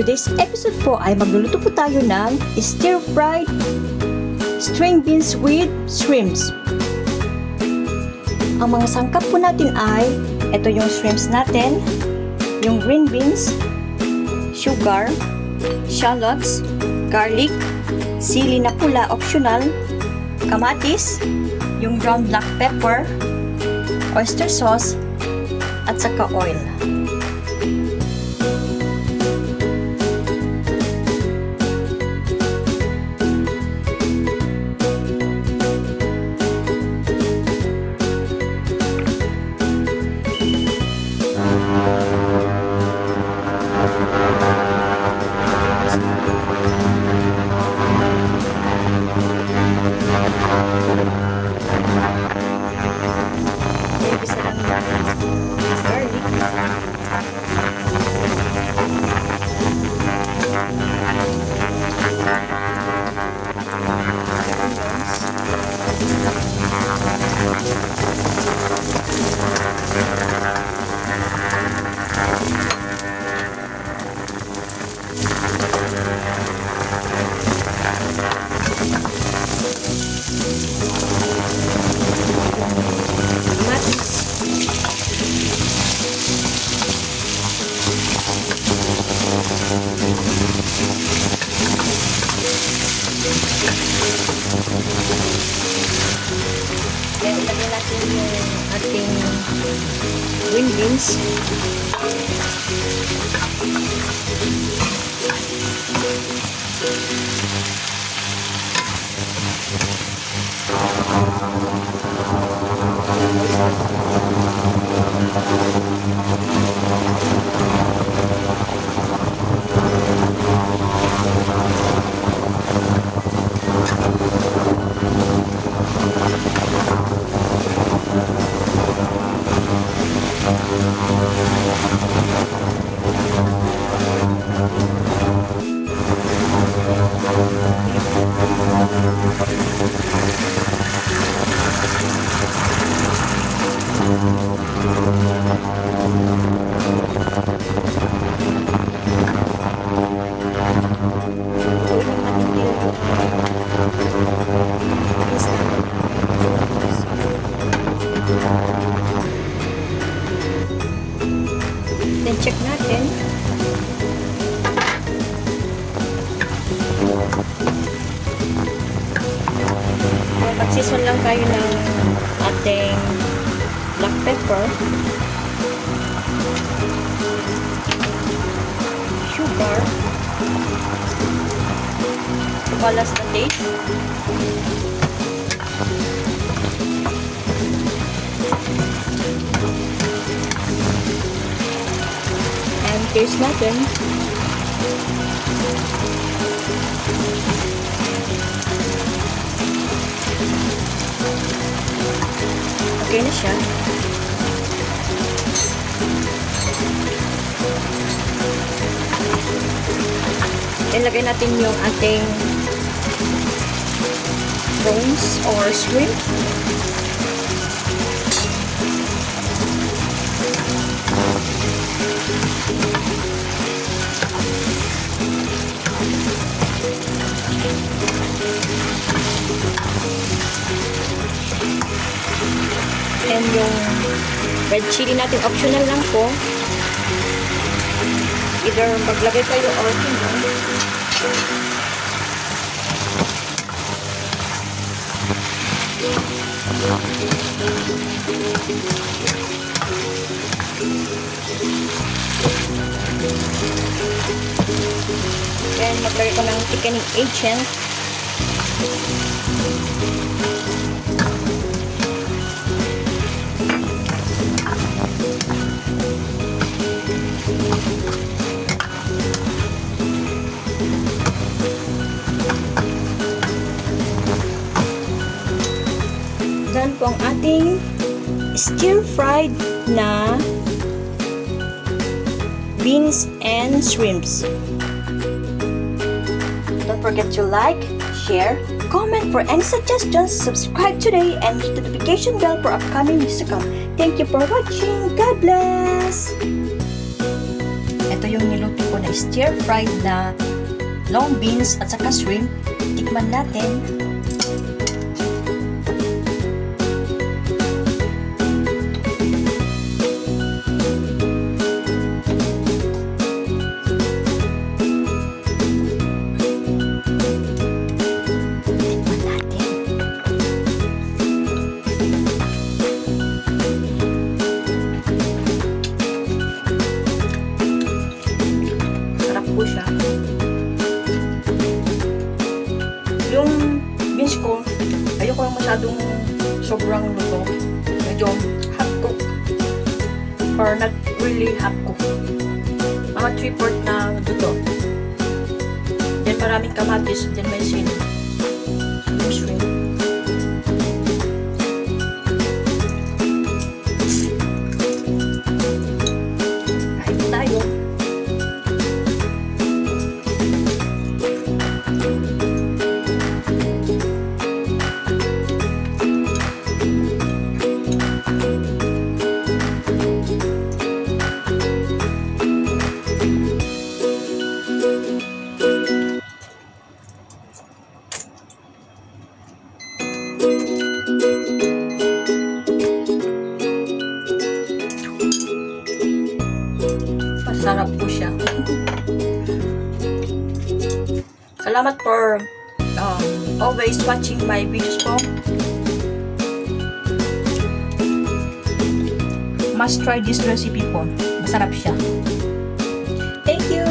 today's episode po ay magluluto po tayo ng stir-fried string beans with shrimps. Ang mga sangkap po natin ay ito yung shrimps natin, yung green beans, sugar, shallots, garlic, sili na pula optional, kamatis, yung ground black pepper, oyster sauce, at saka oil. Then, ilagay natin yung ating green beans. Then check natin. Mag-season lang tayo ng ating black pepper, sugar, balas na taste, and taste natin. Okay na siya. Ilagay natin yung ating bones or shrimp. And yung red chili natin, optional lang po. Either maglagay kayo or hindi. Then maglagay ko ng thickening agent. Done po ang ating stir-fried na beans and shrimps. Don't forget to like, share, comment for any suggestions, subscribe today, and hit the notification bell for upcoming news to come. Thank you for watching. God bless! ito yung niluto ko na stir-fried na long beans at saka shrimp. Tikman natin. Po siya. Yung beans ko, ayoko lang masyadong sobrang luto. Medyo half cook or not really half cook. Mga 3/4 na luto. Then maraming kamatis, then may sili. Yung shrimp. Kain tayo. Masarap po siya. Salamat for always watching my videos po. Must try this recipe po. Masarap siya. Thank you!